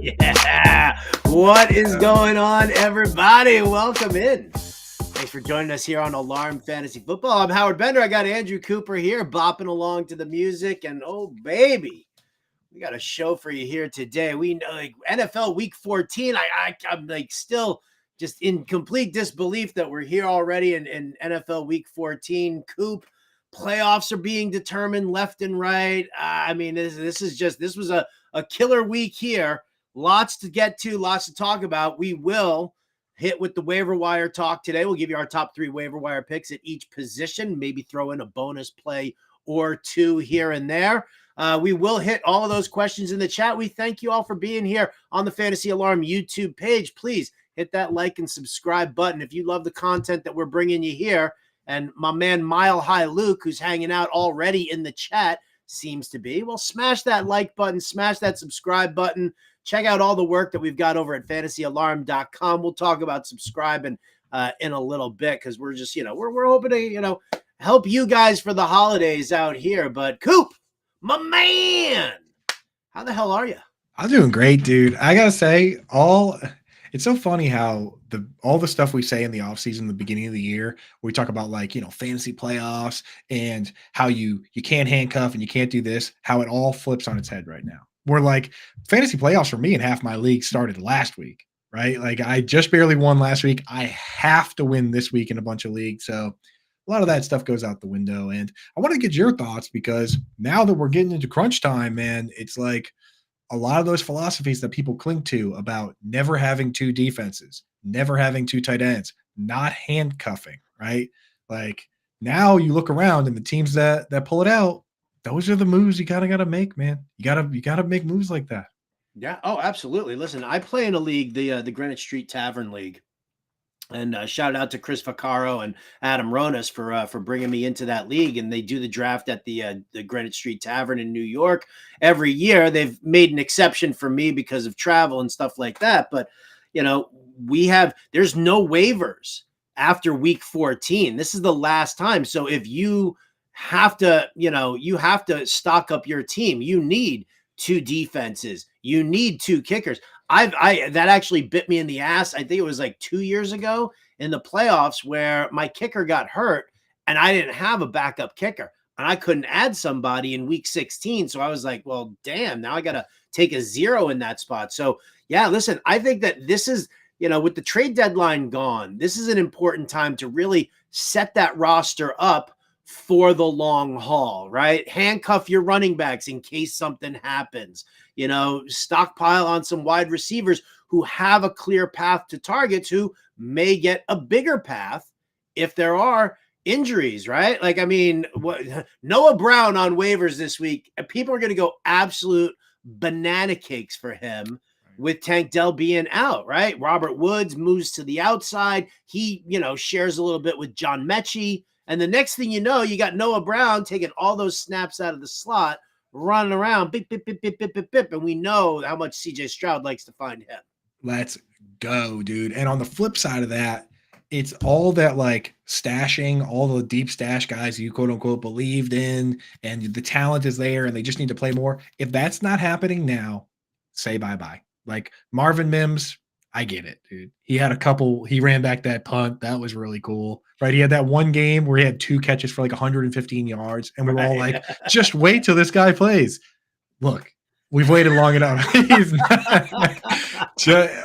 Yeah. What is going on, everybody? Welcome in. Thanks for joining us here on Alarm Fantasy Football. I'm Howard Bender. I got Andrew Cooper here bopping along to the music. And oh, baby, we got a show for you here today. We know like NFL Week 14. I'm like still just in complete disbelief that we're here already in NFL Week 14. Coop, playoffs are being determined left and right. I mean, this was a killer week here. Lots to get to, lots to talk about. We will hit with the waiver wire talk today. We'll give you our top 3 waiver wire picks at each position, maybe throw in a bonus play or 2 here and there. We will hit all of those questions in the chat. We thank you all for being here on the Fantasy Alarm YouTube page. Please hit that like and subscribe button if you love the content that we're bringing you here. And my man Mile High Luke, who's hanging out already in the chat, seems to be. Well, smash that like button, smash that subscribe button. Check out all the work that we've got over at fantasyalarm.com. We'll talk about subscribing in a little bit because we're just, we're hoping to, help you guys for the holidays out here. But Coop, my man, how the hell are you? I'm doing great, dude. I gotta say, it's so funny how all the stuff we say in the offseason, the beginning of the year, we talk about fantasy playoffs and how you can't handcuff and you can't do this, how it all flips on its head right now. We're like, fantasy playoffs for me in half my league started last week, right? Like I just barely won last week. I have to win this week in a bunch of leagues. So a lot of that stuff goes out the window. And I want to get your thoughts because now that we're getting into crunch time, man, it's like a lot of those philosophies that people cling to about never having 2 defenses, never having 2 tight ends, not handcuffing, right? Like now you look around and the teams that pull it out, those are the moves you gotta make, man. You gotta make moves like that. Yeah. Oh, absolutely. Listen, I play in a league, the Greenwich Street Tavern League. And shout out to Chris Vaccaro and Adam Ronas for bringing me into that league. And they do the draft at the Greenwich Street Tavern in New York every year. They've made an exception for me because of travel and stuff like that. But there's no waivers after week 14. This is the last time. So if you have to, you have to stock up your team. You need 2 defenses. You need 2 kickers. That actually bit me in the ass. I think it was like 2 years ago in the playoffs where my kicker got hurt and I didn't have a backup kicker and I couldn't add somebody in week 16. So I was like, well, damn, now I got to take a 0 in that spot. So yeah, listen, I think that this is, with the trade deadline gone, this is an important time to really set that roster up for the long haul, right? Handcuff your running backs in case something happens. Stockpile on some wide receivers who have a clear path to targets who may get a bigger path if there are injuries, right? Like, I mean, Noah Brown on waivers this week, people are going to go absolute banana cakes for him with Tank Dell being out, right? Robert Woods moves to the outside. He, shares a little bit with John Mechie. And the next thing you know, you got Noah Brown taking all those snaps out of the slot, running around, bip, bip, bip, bip, bip, bip, bip. And we know how much CJ Stroud likes to find him. Let's go, dude. And on the flip side of that, it's all that stashing, all the deep stash guys you quote unquote believed in, and the talent is there and they just need to play more. If that's not happening now, say bye-bye. Like Marvin Mims, I get it, dude. He ran back that punt. That was really cool, right? He had that one game where he had 2 catches for 115 yards. And we were all like, just wait till this guy plays. Look, we've waited long enough.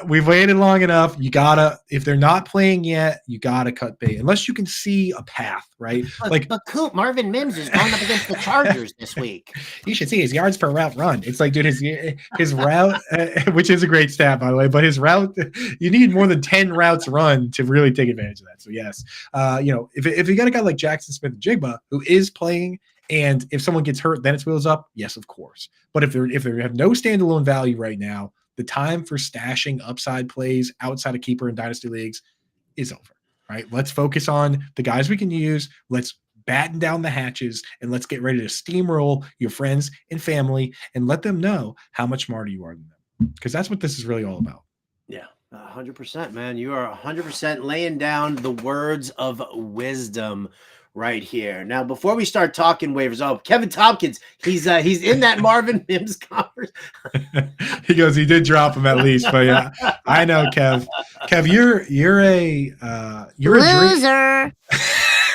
We've waited long enough. If they're not playing yet, you gotta cut bait unless you can see a path, right? But Coop, Marvin Mims is going up against the Chargers this week. You should see his yards per route run. It's like, dude, his route, which is a great stat by the way, but his route, you need more than 10 routes run to really take advantage of that. So yes, if you got a guy like Jackson Smith-Njigba who is playing. And if someone gets hurt, then it's wheels up. Yes, of course. But if they have no standalone value right now, the time for stashing upside plays outside of keeper and dynasty leagues is over, right? Let's focus on the guys we can use. Let's batten down the hatches and let's get ready to steamroll your friends and family and let them know how much smarter you are than them. Because that's what this is really all about. Yeah, 100%, man. You are 100% laying down the words of wisdom right here. Now, before we start talking waivers, Kevin Tompkins, he's in that Marvin Mims conference. He goes, he did drop him at least, but yeah, I know, Kev. Kev, you're a loser.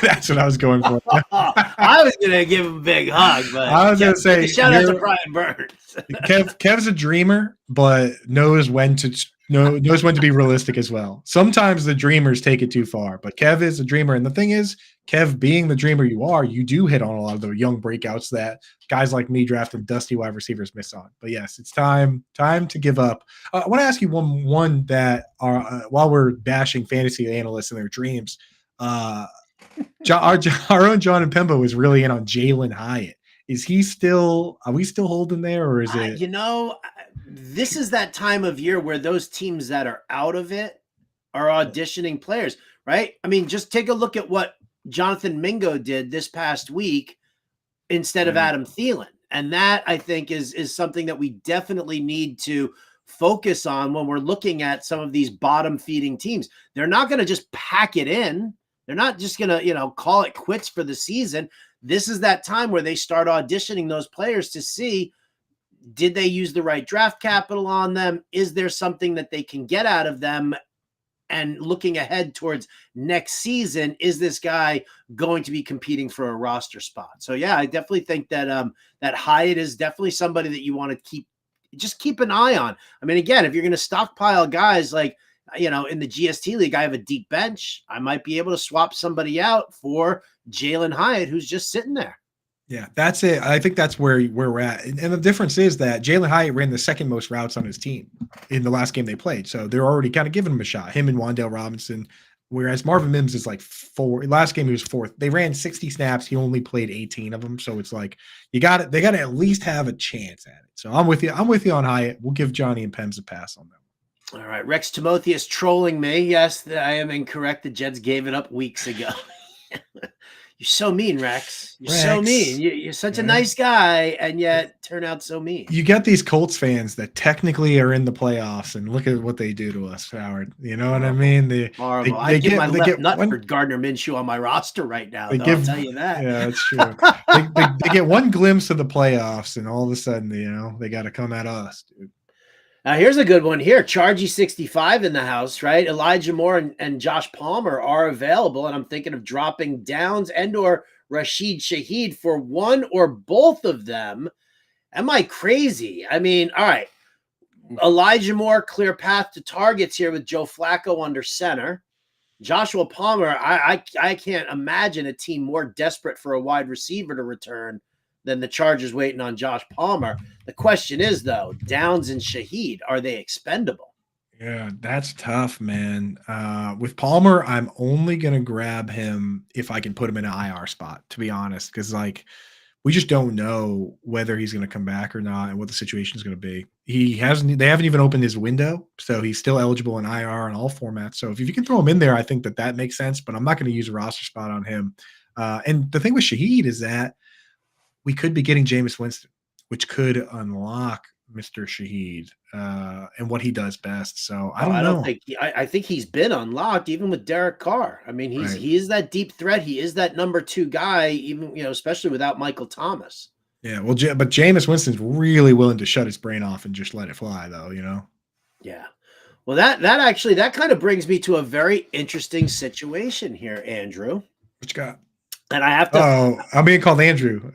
That's what I was going for. I was gonna give him a big hug, but I was gonna say, shout out to Brian Burns. Kev's a dreamer, but knows when to be realistic as well. Sometimes the dreamers take it too far, but Kev is a dreamer. And the thing is, Kev, being the dreamer you are, you do hit on a lot of the young breakouts that guys like me drafted dusty wide receivers miss on. But yes, it's time to give up. I want to ask you one that are while we're bashing fantasy analysts and their dreams, our own John and Pembo was really in on Jalen Hyatt. Are we still holding there, or is it? This is that time of year where those teams that are out of it are auditioning players, right? I mean, just take a look at what Jonathan Mingo did this past week instead of Adam Thielen. And that, I think, is something that we definitely need to focus on when we're looking at some of these bottom-feeding teams. They're not going to just pack it in. They're not just going to, call it quits for the season. This is that time where they start auditioning those players to see, did they use the right draft capital on them? Is there something that they can get out of them? And looking ahead towards next season, is this guy going to be competing for a roster spot? So, yeah, I definitely think that that Hyatt is definitely somebody that you want to keep an eye on. I mean, again, if you're going to stockpile guys like, in the GST league, I have a deep bench. I might be able to swap somebody out for Jalen Hyatt, who's just sitting there. Yeah, that's it. I think that's where we're at. And the difference is that Jalen Hyatt ran the second most routes on his team in the last game they played. So they're already kind of giving him a shot, him and Wan'Dale Robinson, whereas Marvin Mims is like last game he was fourth. They ran 60 snaps. He only played 18 of them. So it's like they got to at least have a chance at it. So I'm with you on Hyatt. We'll give Johnny and Pems a pass on them. All right. Rex Timotheus trolling me. Yes, I am incorrect. The Jets gave it up weeks ago. You're so mean, Rex. You're so mean. You're such a nice guy, and yet turn out so mean. You got these Colts fans that technically are in the playoffs, and look at what they do to us, Howard. You know what I mean? Horrible. I give my left nut for Gardner Minshew on my roster right now. I'll tell you that. Yeah, that's true. they get one glimpse of the playoffs, and all of a sudden, they got to come at us, dude. Now, here's a good one here. Chargy 65 in the house, right? Elijah Moore and Josh Palmer are available, and I'm thinking of dropping Downs and or Rashid Shaheed for one or both of them. Am I crazy? I mean, all right. Elijah Moore, clear path to targets here with Joe Flacco under center. Joshua Palmer, I can't imagine a team more desperate for a wide receiver to return than the Chargers waiting on Josh Palmer. The question is, though, Downs and Shaheed, are they expendable? Yeah, that's tough, man. With Palmer, I'm only going to grab him if I can put him in an IR spot, to be honest, because, we just don't know whether he's going to come back or not and what the situation is going to be. They haven't even opened his window, so he's still eligible in IR in all formats. So if you can throw him in there, I think that makes sense, but I'm not going to use a roster spot on him. And the thing with Shaheed is that we could be getting Jameis Winston, which could unlock Mr. Shaheed and what he does best. So I don't know. I think he's been unlocked even with Derek Carr. I mean, he is that deep threat. He is that number 2 guy, even especially without Michael Thomas. Yeah, well, but Jameis Winston's really willing to shut his brain off and just let it fly, though. Yeah. Well, that kind of brings me to a very interesting situation here, Andrew. What you got? And I have to. Oh, I'm being called Andrew.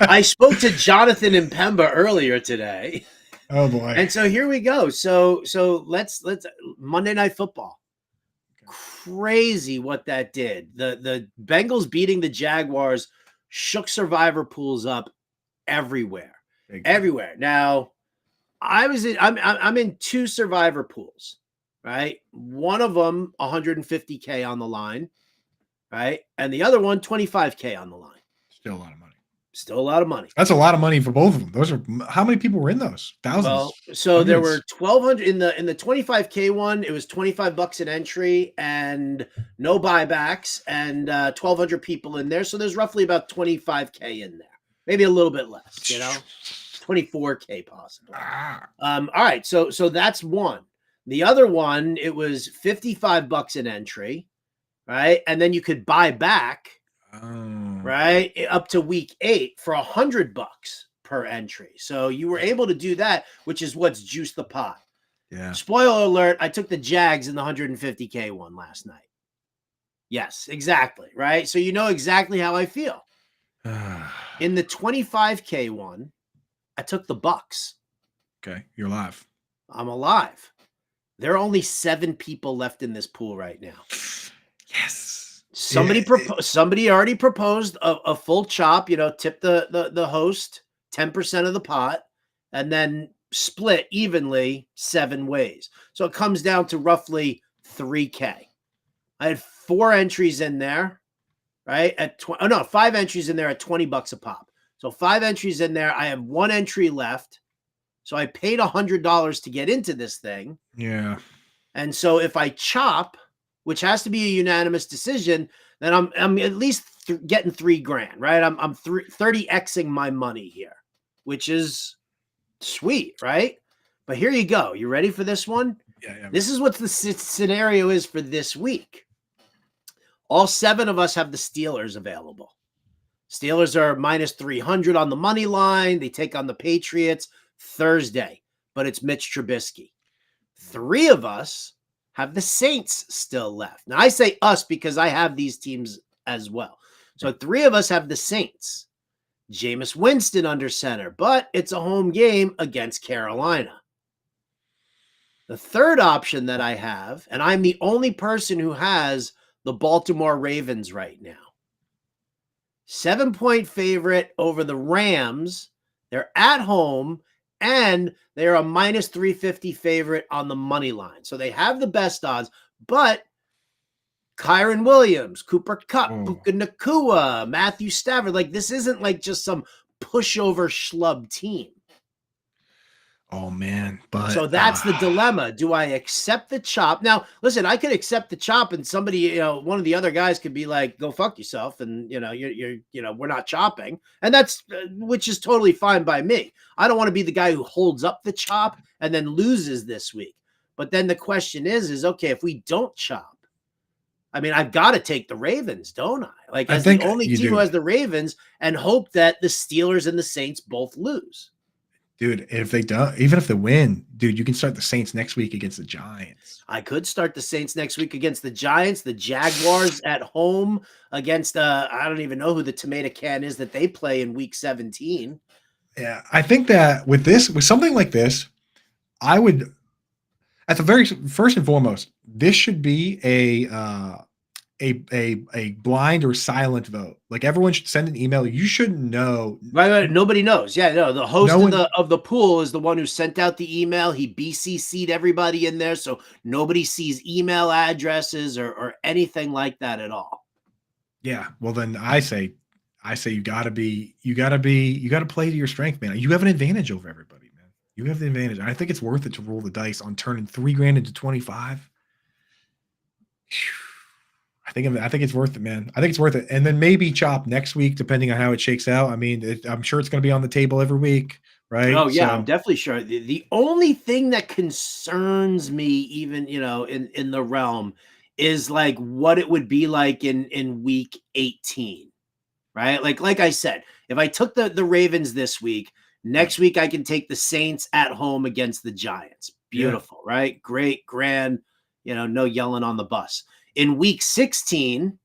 I spoke to Jonathan and Pemba earlier today. Oh boy! And so here we go. So let's Monday Night Football. Crazy what that did. The Bengals beating the Jaguars shook survivor pools up everywhere. Everywhere. Now, I'm in 2 survivor pools, right? One of them 150K on the line. Right. And the other one, 25K on the line. Still a lot of money. Still a lot of money. That's a lot of money for both of them. Those are how many people were in those? Thousands. Well, so hundreds. There were 1,200 in the 25K one. It was $25 an entry and no buybacks and 1,200 people in there. So there's roughly about 25K in there, maybe a little bit less. 24K possibly. All right. So that's one. The other one, it was $55 an entry. right? And then you could buy back, Oh, right, up to week 8 for $100 per entry. So you were able to do that, which is what's juiced the pot. yeah. Spoiler alert, I took the Jags in the 150K one last night. Yes, exactly, right? So you know exactly how I feel. In the 25K one, I took the Bucks. Okay, you're live. I'm alive. There are only 7 people left in this pool right now. Yes. Somebody already proposed a full chop, tip the host 10% of the pot and then split evenly 7 ways. So it comes down to roughly 3K. I had 4 entries in there, right? 5 entries in there at $20 a pop. So 5 entries in there. I have 1 entry left. So I paid $100 to get into this thing. Yeah. And so if I chop, which has to be a unanimous decision, then I'm at least getting $3,000, right? I'm 30xing my money here, which is sweet, right? But here you go. You ready for this one? Yeah. This is what the scenario is for this week. All 7 of us have the Steelers available. Steelers are minus 300 on the money line. They take on the Patriots Thursday, but it's Mitch Trubisky. 3 of us have the Saints still left. Now, I say us because I have these teams as well. So 3 of us have the Saints. Jameis Winston under center, but it's a home game against Carolina. The third option that I have, and I'm the only person who has the Baltimore Ravens right now. 7-point favorite over the Rams. They're at home, and they're a minus 350 favorite on the money line. So they have the best odds, but Kyron Williams, Cooper Kupp, Puka Nacua, Matthew Stafford, this isn't like just some pushover schlub team. Oh, man. But so that's the dilemma. Do I accept the chop? Now, listen, I could accept the chop and somebody, one of the other guys could be like, go fuck yourself. And, we're not chopping. And that's, which is totally fine by me. I don't want to be the guy who holds up the chop and then loses this week. But then the question is, okay, if we don't chop, I mean, I've got to take the Ravens, don't I? As the only team who has the Ravens and hope that the Steelers and the Saints both lose. Dude, if they don't, even if they win, dude, you can start the Saints next week against the Giants. I could start the Saints next week against the Giants, the Jaguars at home against, I don't even know who the tomato can is that they play in week 17. Yeah, I think that with something like this, I would, at the very first and foremost, this should be a blind or silent vote. Everyone should send an email. You shouldn't know. Right. Nobody knows. Yeah, no. The host of the pool is the one who sent out the email. He BCC'd everybody in there, so nobody sees email addresses or anything like that at all. Yeah. Well, then I say you gotta play to your strength, man. You have an advantage over everybody, man. You have the advantage. I think it's worth it to roll the dice on turning $3,000 into 25. I think it's worth it, man. I think it's worth it. And then maybe chop next week, depending on how it shakes out. I mean, I'm sure it's going to be on the table every week, right? Oh, yeah, I'm definitely sure. The only thing that concerns me, even, in the realm, is what it would be like in week 18, right? Like I said, if I took the Ravens this week, next week I can take the Saints at home against the Giants. Beautiful, right? Great, grand, no yelling on the bus. In week 16,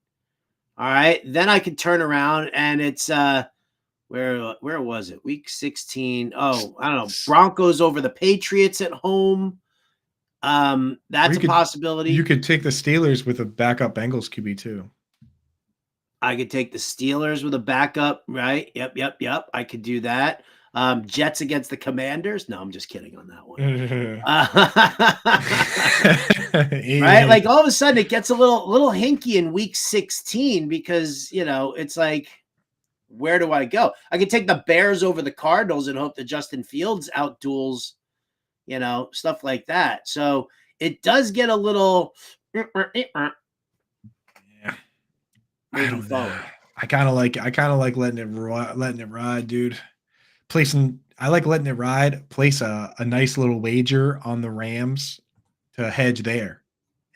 all right, then I could turn around and it's where was it? Week 16. Oh, I don't know. Broncos over the Patriots at home. That's a possibility. You could take the Steelers with a backup Bengals QB too. I could take the Steelers with a backup, right? Yep. I could do that. Jets against the Commanders. No, I'm just kidding on that one. Right? All of a sudden it gets a little hinky in week 16 because, it's like, where do I go? I could take the Bears over the Cardinals and hope that Justin Fields outduels, stuff like that. So it does get a little yeah. moving forward. I kind of like letting it ride, dude. I like letting it ride. Place a nice little wager on the Rams to hedge there,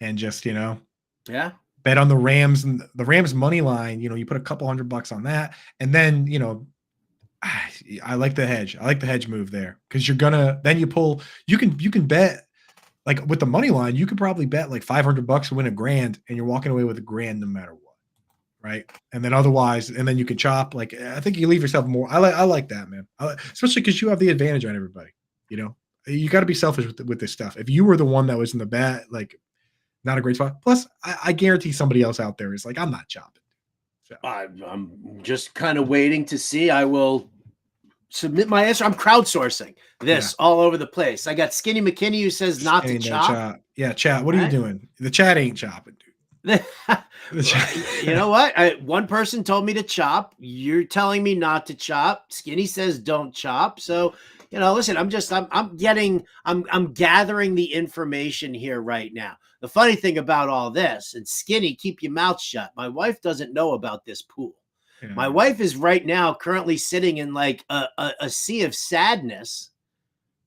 and just yeah, bet on the Rams and the Rams money line. You put a couple $100 on that, and then I like the hedge. I like the hedge move there because you're gonna then you pull. You can bet like with the money line. You could probably bet like $500 to win $1,000, and you're walking away with $1,000 no matter what, right? And then otherwise, and then you can chop. Like I think you leave yourself more. I like that, man. Especially because you have the advantage on everybody. You got to be selfish with this stuff. If you were the one that was in the bat, like not a great spot. Plus, I guarantee somebody else out there is like, I'm not chopping. So. I'm just kind of waiting to see. I will submit my answer. I'm crowdsourcing this all over the place. I got Skinny McKinney who says not to chop. Yeah, chat. What are you doing? The chat ain't chopping, dude. You know what? One person told me to chop. You're telling me not to chop. Skinny says don't chop. So, listen, I'm gathering the information here right now. The funny thing about all this, and Skinny, keep your mouth shut. My wife doesn't know about this pool. Yeah. My wife is right now currently sitting in like a sea of sadness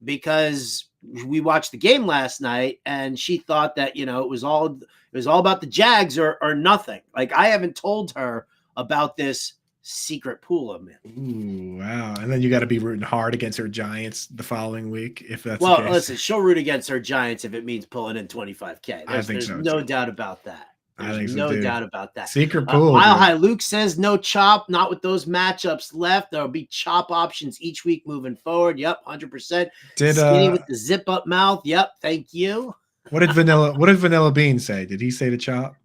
because we watched the game last night and she thought that, it was all about the Jags or nothing. Like I haven't told her about this secret pool I'm in. Ooh, wow. And then you got to be rooting hard against her Giants the following week if that's well, the case. Listen, she'll root against her Giants if it means pulling in $25K. There's no doubt about that. There's no doubt about that. Secret pool. Mile High Luke says no chop, not with those matchups left. There'll be chop options each week moving forward. Yep, 100%. Skinny with the zip up mouth. Yep, thank you. What did Vanilla Bean say? Did he say to chop?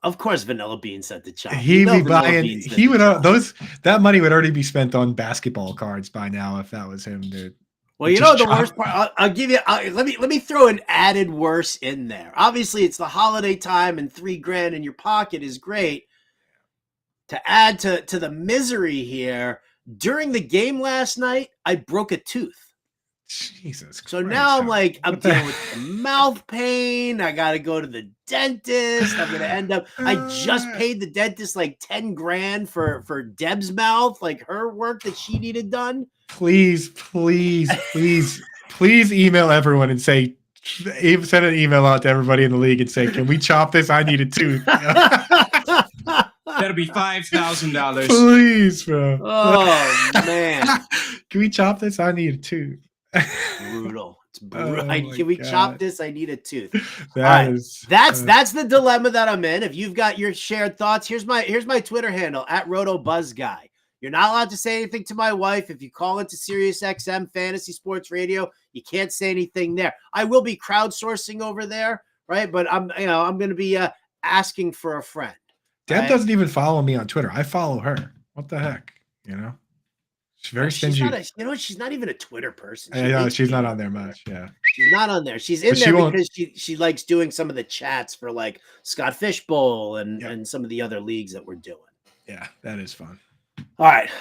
Of course, Vanilla Bean said to chop. He'd be buying. He would that money would already be spent on basketball cards by now if that was him, dude. Well, the worst part. I'll give you. Let me throw an added worse in there. Obviously, it's the holiday time, and $3,000 in your pocket is great. To add to the misery here, during the game last night, I broke a tooth. Jesus. So now I'm dealing with the mouth pain. I got to go to the dentist. I'm going to end up. I just paid the dentist like $10,000 for Deb's mouth, like her work that she needed done. Please email everyone and say, send an email out to everybody in the league and say, can we chop this? I need a tooth. That'll be $5,000. Please, bro. Oh man. Can we chop this? I need a tooth. Brutal. It's brutal. Can we chop this? I need a tooth. That's the dilemma that I'm in. If you've got your shared thoughts, here's my Twitter handle @RotoBuzzGuy. You're not allowed to say anything to my wife. If you call into Sirius XM Fantasy Sports Radio, you can't say anything there. I will be crowdsourcing over there, right? But I'm going to be asking for a friend. Deb doesn't even follow me on Twitter. I follow her. What the heck? She's very stingy. She's not even a Twitter person. She's not on there much. Yeah. She's not on there. She's in there because she likes doing some of the chats for like Scott Fishbowl and some of the other leagues that we're doing. Yeah, that is fun. All right.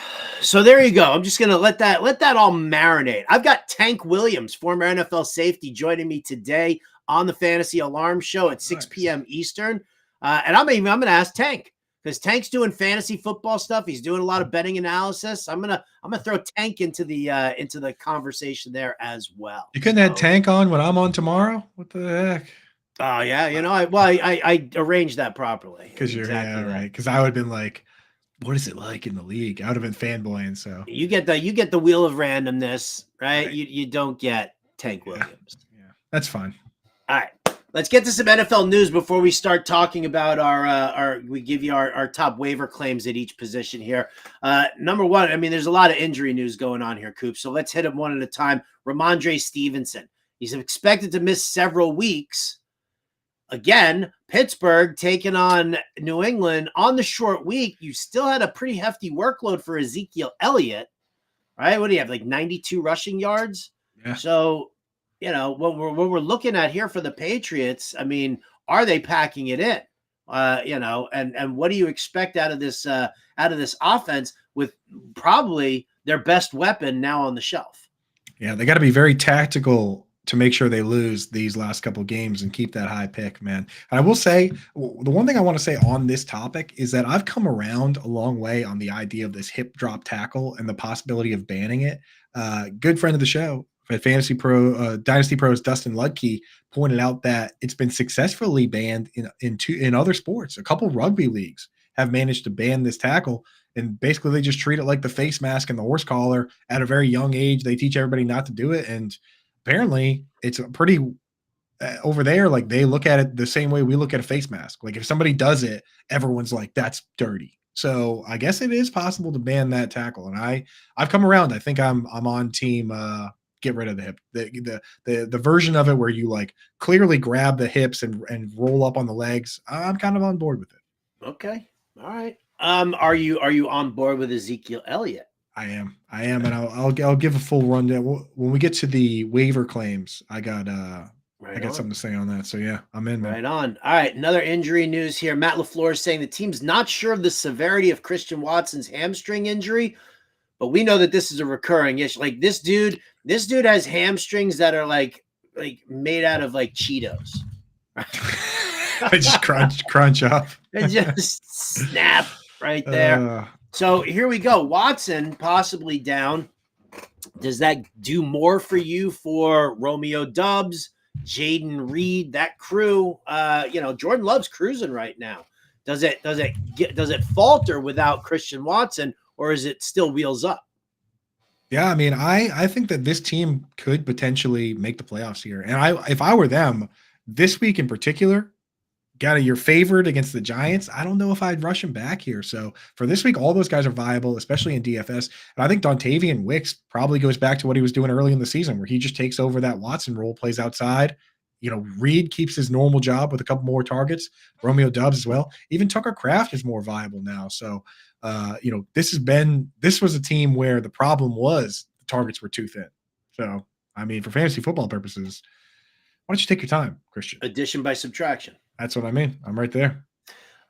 So there you go. I'm just going to let that all marinate. I've got Tank Williams, former NFL safety, joining me today on the Fantasy Alarm Show at 6 p.m. Eastern. And I'm going to ask Tank because Tank's doing fantasy football stuff. He's doing a lot of betting analysis. I'm gonna throw Tank into the conversation there as well. You couldn't have Tank on when I'm on tomorrow? What the heck? Oh yeah, I arranged that properly. Because you're right. Because I would have been like, what is it like in the league? I would have been fanboying. So you get the wheel of randomness, right? You don't get Tank Williams. Yeah, that's fine. All right. Let's get to some NFL news before we start talking about we give you our top waiver claims at each position here. Number one, there's a lot of injury news going on here, Coop. So let's hit them one at a time. Ramondre Stevenson. He's expected to miss several weeks. Again, Pittsburgh taking on New England on the short week. You still had a pretty hefty workload for Ezekiel Elliott, right? What do you have, like 92 rushing yards? Yeah. So, what we're looking at here for the Patriots, are they packing it in? And what do you expect out of this offense with probably their best weapon now on the shelf? Yeah, they got to be very tactical to make sure they lose these last couple of games and keep that high pick, man. And I will say, the one thing I want to say on this topic is that I've come around a long way on the idea of this hip drop tackle and the possibility of banning it. Good friend of the show, at Dynasty Pros Dustin Ludke pointed out that it's been successfully banned in other sports. A couple rugby leagues have managed to ban this tackle, and basically they just treat it like the face mask and the horse collar at a very young age. They teach everybody not to do it, and apparently it's a pretty over there, like they look at it the same way we look at a face mask. Like if somebody does it, everyone's like, that's dirty. So I guess it is possible to ban that tackle. And I've come around. I think I'm on team get rid of the hip. The version of it where you like clearly grab the hips and roll up on the legs. I'm kind of on board with it. Okay. All right. Are you on board with Ezekiel Elliott? I am, and I'll give a full rundown when we get to the waiver claims. I got something to say on that. So yeah, I'm in. Right on. All right. Another injury news here. Matt LaFleur is saying the team's not sure of the severity of Christian Watson's hamstring injury, but we know that this is a recurring issue. Like this dude has hamstrings that are like made out of like Cheetos. They just crunch up. They just snap right there. So here we go. Watson possibly down. Does that do more for you for Romeo Doubs, Jaden Reed, that crew? Jordan Love's cruising right now. Does it falter without Christian Watson, or is it still wheels up? Yeah, I mean, I think that this team could potentially make the playoffs here. And if I were them, this week in particular, you're favored against the Giants. I don't know if I'd rush him back here. So for this week, all those guys are viable, especially in DFS. And I think Dontavian Wicks probably goes back to what he was doing early in the season, where he just takes over that Watson role, plays outside. Reed keeps his normal job with a couple more targets. Romeo Doubs as well. Even Tucker Kraft is more viable now. So, this was a team where the problem was the targets were too thin. So, I mean, for fantasy football purposes, why don't you take your time, Christian? Addition by subtraction. That's what I mean. I'm right there.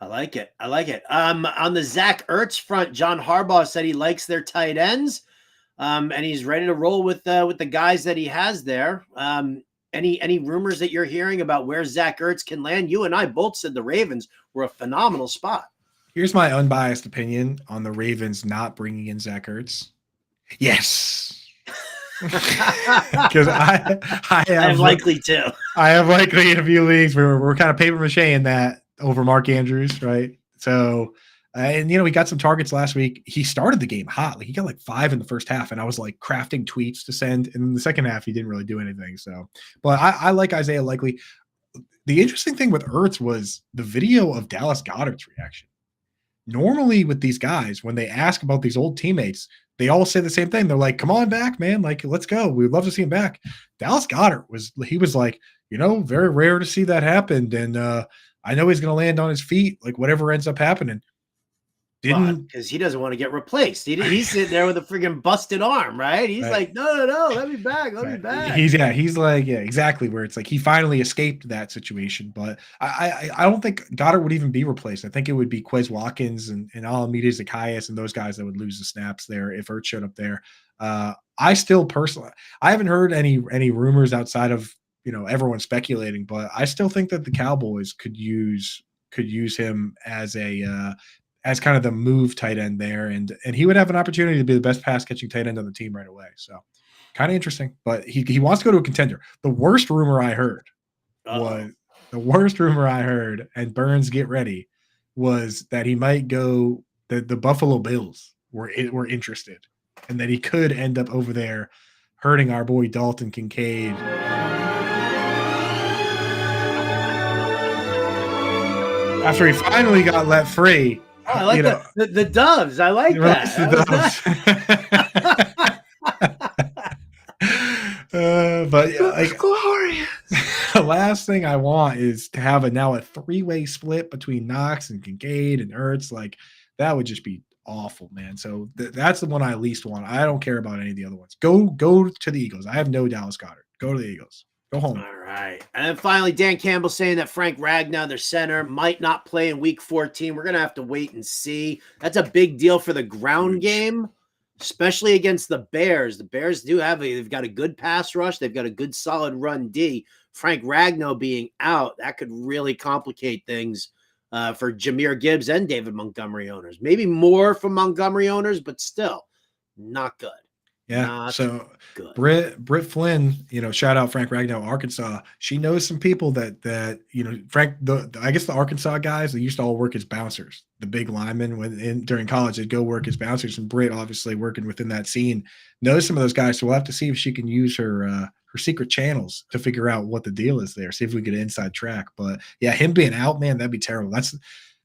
I like it. On the Zach Ertz front, John Harbaugh said he likes their tight ends, and he's ready to roll with the guys that he has there. Any rumors that you're hearing about where Zach Ertz can land? You and I both said the Ravens were a phenomenal spot. Here's my unbiased opinion on the Ravens not bringing in Zach Ertz. Yes. Because I have likely to. I have likely in a few leagues where we're kind of paper mache in that over Mark Andrews, right? So, and he got some targets last week. He started the game hot. Like he got like 5 in the first half, and I was like crafting tweets to send. And in the second half, he didn't really do anything. So, but I like Isaiah Likely. The interesting thing with Ertz was the video of Dallas Goedert's reaction. Normally with these guys, when they ask about these old teammates, they all say the same thing. They're like, come on back, man. Like, let's go. We'd love to see him back. Dallas Goedert was like, very rare to see that happen. And I know he's going to land on his feet, like whatever ends up happening. Because he doesn't want to get replaced. He's sitting there with a freaking busted arm, right? He's like, no, let me back. Me back. He's like, exactly, where it's like he finally escaped that situation. But I don't think Goddard would even be replaced. I think it would be Quez Watkins and Alameda Zacchaeus and those guys that would lose the snaps there if Ertz showed up there. I still personally, I haven't heard any rumors outside of everyone speculating, but I still think that the Cowboys could use him as as kind of the move tight end there. And he would have an opportunity to be the best pass catching tight end on the team right away. So kind of interesting, but he wants to go to a contender. The worst rumor I heard, and Burns get ready, was that he might go, the Buffalo Bills were interested, and that he could end up over there hurting our boy Dalton Kincaid. After he finally got let free. Oh, I like the Doves. I like that. But like, glorious. The last thing I want is to have now a 3-way split between Knox and Kincaid and Ertz. Like that would just be awful, man. So that's the one I least want. I don't care about any of the other ones. Go to the Eagles. I have no Dallas Goedert. Go to the Eagles. Go home. All right. And then finally, Dan Campbell saying that Frank Ragnow, their center, might not play in week 14. We're going to have to wait and see. That's a big deal for the ground game, especially against the Bears. The Bears they've got a good pass rush. They've got a good solid run D. Frank Ragnow being out, that could really complicate things for Jahmyr Gibbs and David Montgomery owners. Maybe more for Montgomery owners, but still not good. Yeah. Not So good. Britt Flynn, shout out Frank Ragnow, Arkansas. She knows some people that Frank. I guess the Arkansas guys, they used to all work as bouncers. The big linemen during college, they'd go work as bouncers, and Britt, obviously working within that scene, knows some of those guys. So we'll have to see if she can use her secret channels to figure out what the deal is there. See if we get an inside track. But yeah, him being out, man, that'd be terrible.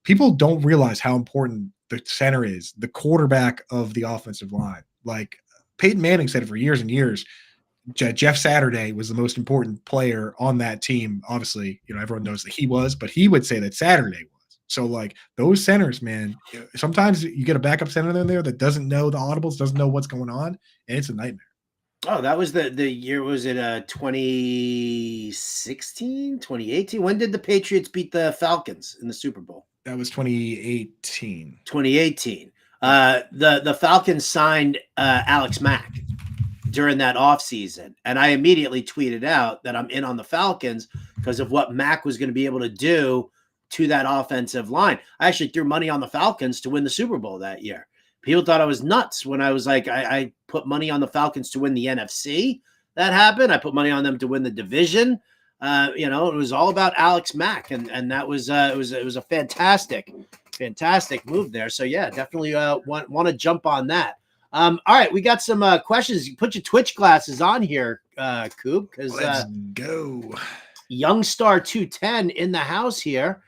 People don't realize how important the center is, the quarterback of the offensive line. Like Peyton Manning said it for years and years. Jeff Saturday was the most important player on that team. Obviously, everyone knows that he was, but he would say that Saturday was. So, like, those centers, man, sometimes you get a backup center in there that doesn't know the audibles, doesn't know what's going on, and it's a nightmare. Oh, that was the year, was it 2016, 2018? When did the Patriots beat the Falcons in the Super Bowl? That was 2018. 2018. The Falcons signed Alex Mack during that offseason. And I immediately tweeted out that I'm in on the Falcons because of what Mack was going to be able to do to that offensive line. I actually threw money on the Falcons to win the Super Bowl that year. People thought I was nuts when I was like, I put money on the Falcons to win the NFC. That happened. I put money on them to win the division. It was all about Alex Mack, and that was it was a fantastic move there. So yeah, definitely want to jump on that. All right, we got some questions. You put your Twitch glasses on here, Coop, because let's go. Youngstar 210 in the house here.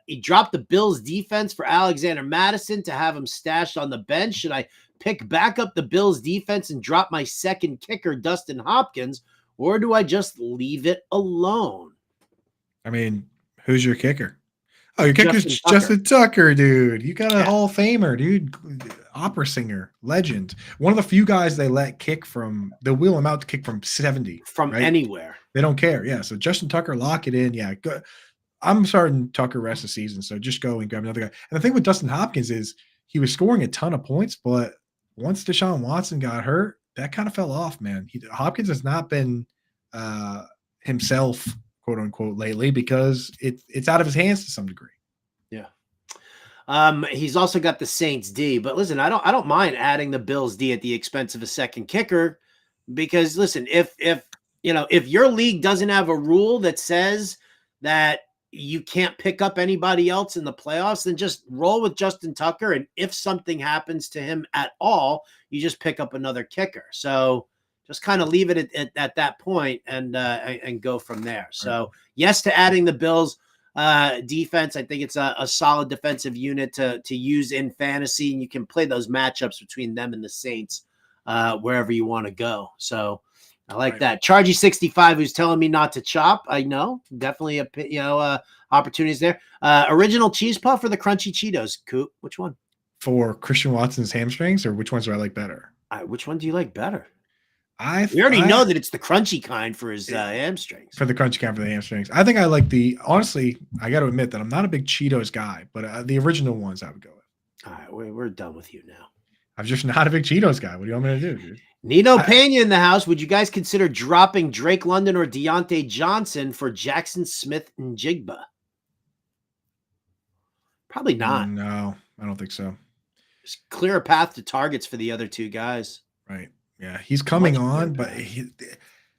He dropped the Bills defense for Alexander Madison to have him stashed on the bench. Should I pick back up the Bills defense and drop my second kicker, Dustin Hopkins, or do I just leave it alone? I mean, who's your kicker? Oh, your kicker's Justin Tucker, dude. You got a Hall of Famer, dude. Opera singer, legend. One of the few guys they let kick from, they'll wheel him out to kick from 70. From anywhere. They don't care. Yeah. So Justin Tucker, lock it in. Yeah. Good. I'm starting Tucker rest of the season. So just go and grab another guy. And the thing with Dustin Hopkins is he was scoring a ton of points, but once Deshaun Watson got hurt, that kind of fell off, man. Hopkins has not been himself, quote unquote, lately because it's out of his hands to some degree. Yeah. He's also got the Saints D, but listen, I don't mind adding the Bills D at the expense of a second kicker, because listen, if your league doesn't have a rule that says that you can't pick up anybody else in the playoffs, then just roll with Justin Tucker. And if something happens to him at all, you just pick up another kicker. So just kind of leave it at that point and go from there. So yes, to adding the Bills defense. I think it's a solid defensive unit to use in fantasy, and you can play those matchups between them and the Saints wherever you want to go. So I like that. Chargy 65, who's telling me not to chop. I know, definitely opportunities there. Original cheese puff or the crunchy Cheetos, Coop? Which one? For Christian Watson's hamstrings, or which ones do I like better? Which one do you like better? We already know that it's the crunchy kind for his hamstrings. For the crunchy kind for the hamstrings. I think I like honestly, I got to admit that I'm not a big Cheetos guy, but the original ones I would go with. All right, we're done with you now. I'm just not a big Cheetos guy. What do you want me to do, dude? Nino Pena in the house. Would you guys consider dropping Drake London or Deontay Johnson for Jackson Smith and Jigba? Probably not. No, I don't think so. Just clear a path to targets for the other two guys. Right. Yeah, he's coming on, but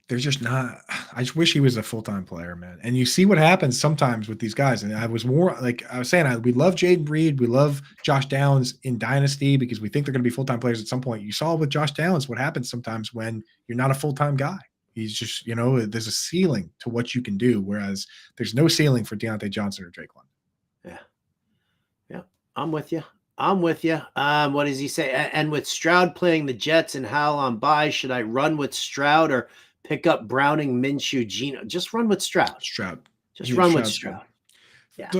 there's just not. I just wish he was a full-time player, man. And you see what happens sometimes with these guys. And I was more like I was saying, we love Jaden Reed, we love Josh Downs in Dynasty because we think they're going to be full-time players at some point. You saw with Josh Downs what happens sometimes when you're not a full-time guy. He's just, there's a ceiling to what you can do, whereas there's no ceiling for Deontay Johnson or Drake London. Yeah, I'm with you. What does he say? And with Stroud playing the Jets and Howell on bye, should I run with Stroud or pick up Browning, Minshew, Geno? Just run with Stroud. Just run with Stroud. Yeah.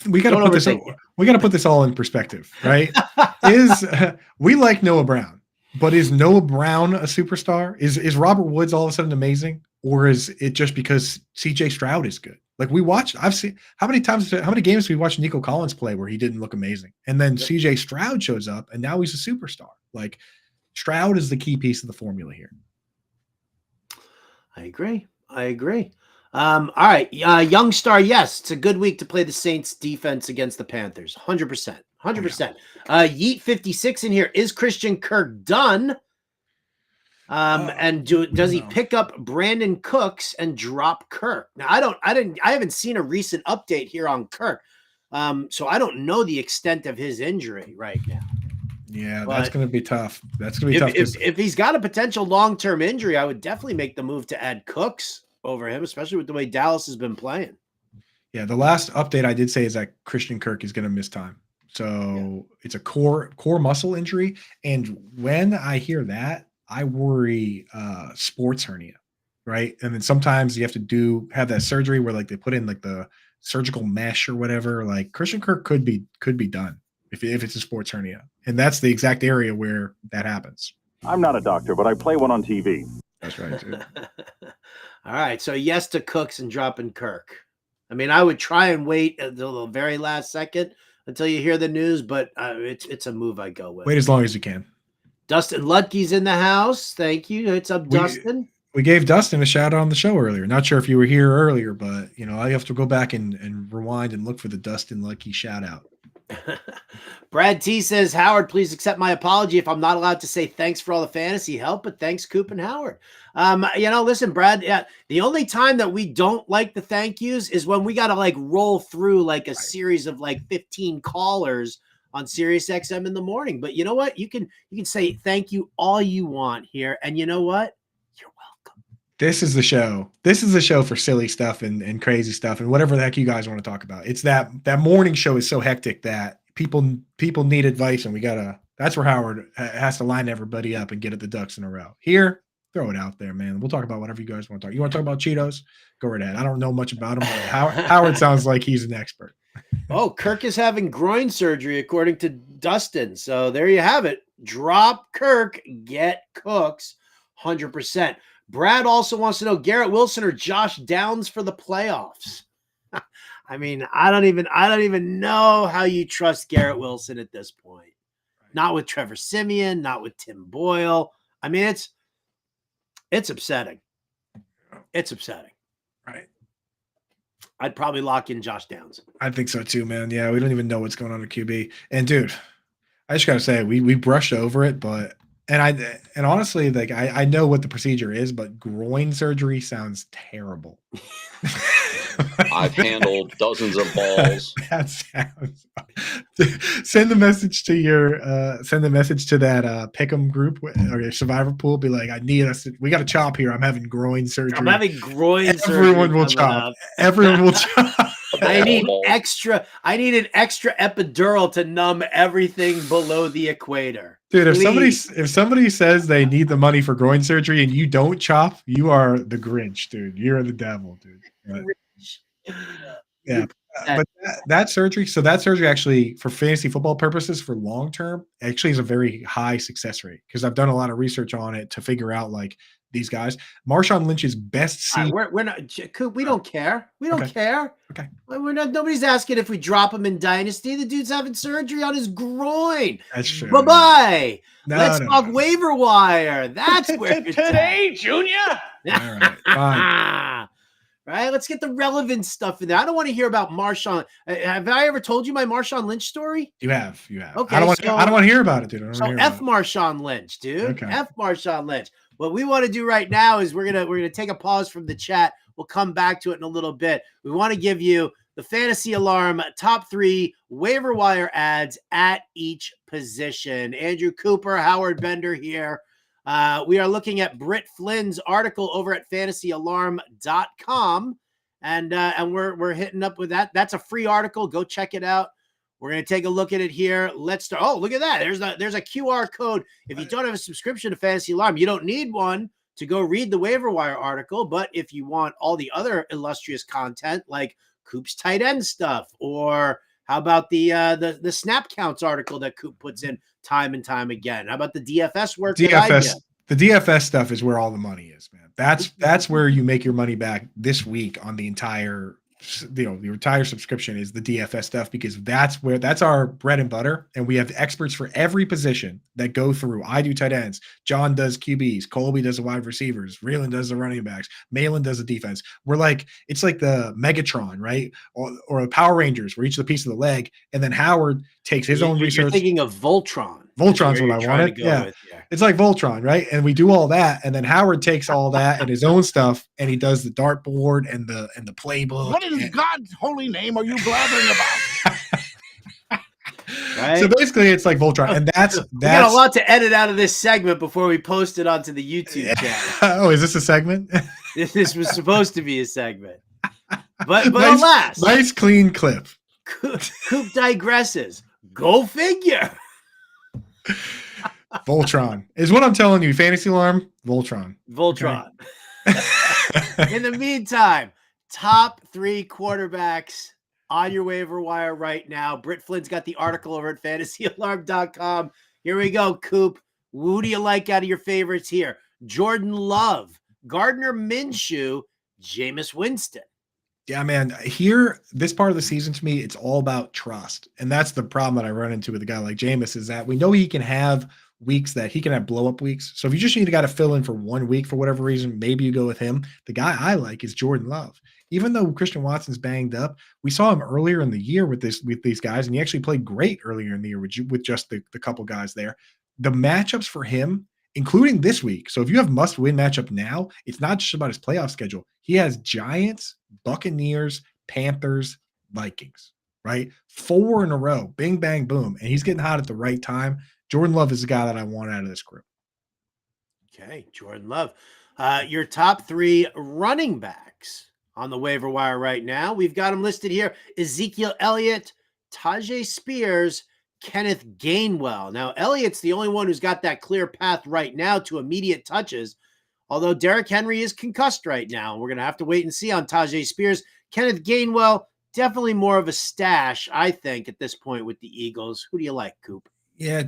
We got to put this. We got to put this all in perspective, right? We like Noah Brown, but is Noah Brown a superstar? Is Robert Woods all of a sudden amazing, or is it just because CJ Stroud is good? Like I've seen how many games have we watched Nico Collins play where he didn't look amazing, and then CJ Stroud shows up and now he's a superstar. Like Stroud is the key piece of the formula here. I agree. All right, Youngstar. Yes, it's a good week to play the Saints defense against the Panthers. 100%. Yeet 56 in here. Is Christian Kirk done? Does he pick up Brandon Cooks and drop Kirk? Now, I haven't seen a recent update here on Kirk. So I don't know the extent of his injury right now. Yeah, But that's going to be tough. That's going to be tough. If he's got a potential long-term injury, I would definitely make the move to add Cooks over him, especially with the way Dallas has been playing. Yeah, the last update I did say is that Christian Kirk is going to miss time. So it's a core muscle injury. And when I hear that, I worry sports hernia, right? And then sometimes you have to have that surgery where like they put in like the surgical mesh or whatever. Like Christian Kirk could be done if it's a sports hernia. And that's the exact area where that happens. I'm not a doctor, but I play one on TV. That's right, dude. All right. So yes to Cooks and dropping Kirk. I mean, I would try and wait until the very last second until you hear the news, but it's a move I go with. Wait as long as you can. Dustin Lutke's in the house. Thank you. It's up, Dustin. We gave Dustin a shout out on the show earlier. Not sure if you were here earlier, but I have to go back and rewind and look for the Dustin Lutkey shout out. Brad T says, Howard, please accept my apology if I'm not allowed to say thanks for all the fantasy help, but thanks, Coop and Howard. Listen, Brad, the only time that we don't like the thank yous is when we got to like roll through like a series of like 15 callers on Sirius XM in the morning. But you know what? You can say thank you all you want here. And you know what? You're welcome. This is the show. This is the show for silly stuff and crazy stuff and whatever the heck you guys want to talk about. It's that morning show is so hectic that people need advice, and that's where Howard has to line everybody up and get the ducks in a row. Here, throw it out there, man. We'll talk about whatever you guys want to talk. You want to talk about Cheetos? Go right ahead. I don't know much about them, but Howard sounds like he's an expert. Oh, Kirk is having groin surgery, according to Dustin. So there you have it. Drop Kirk, get Cooks, 100%. Brad also wants to know Garrett Wilson or Josh Downs for the playoffs. I mean, I don't even know how you trust Garrett Wilson at this point. Not with Trevor Siemian, not with Tim Boyle. I mean, it's upsetting. It's upsetting. Right. I'd probably lock in Josh Downs. I think so too, man. Yeah, we don't even know what's going on at QB. And dude, I just gotta say, we brushed over it, but honestly, like I know what the procedure is, but groin surgery sounds terrible. I've handled dozens of balls. That sounds. Send the message to that Pick'em group or your Survivor pool. Be like, we got to chop here. I'm having groin surgery. I'm having groin surgery. Everyone will chop. Everyone will chop. I need an extra epidural to numb everything below the equator. Dude, if somebody says they need the money for groin surgery and you don't chop, you are the Grinch, dude. You're the devil, dude. Yeah. But that surgery actually, for fantasy football purposes, for long term, actually is a very high success rate because I've done a lot of research on it to figure out like these guys. Marshawn Lynch's best season. We're not, Coop. We don't care. We don't care. Okay. We're not. Nobody's asking if we drop him in Dynasty. The dude's having surgery on his groin. That's true. Bye bye. Let's talk no. waiver wire. That's where Today, Junior. All right. Fine. Right, let's get the relevant stuff in there. I don't want to hear about Marshawn. Have I ever told you my Marshawn Lynch story? You have. Okay, I don't want to hear about it, dude. Marshawn Lynch, dude. Okay. Marshawn Lynch. What we want to do right now is we're gonna take a pause from the chat. We'll come back to it in a little bit. We want to give you the Fantasy Alarm top 3 waiver wire ads at each position. Andrew Cooper, Howard Bender here. We are looking at Britt Flynn's article over at fantasyalarm.com, and we're hitting up with that. That's a free article. Go check it out. We're going to take a look at it here. Let's start. Oh, look at that. There's a QR code. If you don't have a subscription to Fantasy Alarm, you don't need one to go read the waiver wire article. But if you want all the other illustrious content like Coop's tight end stuff, or how about the snap counts article that Coop puts in time and time again? How about the DFS work? The DFS stuff is where all the money is, man. That's where you make your money back this week on the entire the entire subscription is the DFS stuff, because that's our bread and butter. And we have experts for every position that go through. I do tight ends. John does QBs. Colby does the wide receivers. Reeland does the running backs. Malin does the defense. It's like the Megatron, right? Or the Power Rangers, where each of the piece of the leg. And then Howard takes his own research. You're thinking of Voltron. Voltron's where what I you're trying wanted. to go Yeah. with here. It's like Voltron, right? And we do all that, and then Howard takes all that and his own stuff, and he does the dartboard and the playbook. What in God's holy name are you blathering about? Right? So basically, it's like Voltron, and that's We got a lot to edit out of this segment before we post it onto the YouTube channel. Oh, is this a segment? This was supposed to be a segment, but Nice- alas, nice clean clip. Coop digresses. Go figure. Voltron is what I'm telling you. Fantasy Alarm, Voltron. Voltron. In the meantime, top 3 quarterbacks on your waiver wire right now. Britt Flynn's got the article over at fantasyalarm.com. Here we go, Coop. Who do you like out of your favorites here? Jordan Love, Gardner Minshew, Jameis Winston. Yeah, man. Here, this part of the season to me, it's all about trust. And that's the problem that I run into with a guy like Jameis is that we know he can have weeks that he can have blow up weeks. So if you just need a guy to fill in for 1 week for whatever reason, maybe you go with him. The guy I like is Jordan Love. Even though Christian Watson's banged up, we saw him earlier in the year with these guys, and he actually played great earlier in the year with just the couple guys there. The matchups for him, including this week. So if you have must-win matchup now, it's not just about his playoff schedule. He has Giants, Buccaneers, Panthers, Vikings, right? 4 in a row. Bing, bang, boom. And he's getting hot at the right time. Jordan Love is the guy that I want out of this group. Okay, Jordan Love. Your top 3 running backs on the waiver wire right now. We've got them listed here. Ezekiel Elliott, Tajay Spears, Kenneth Gainwell. Now, Elliott's the only one who's got that clear path right now to immediate touches, although Derrick Henry is concussed right now. We're going to have to wait and see on Tajay Spears. Kenneth Gainwell, definitely more of a stash, I think, at this point with the Eagles. Who do you like, Coop? Yeah,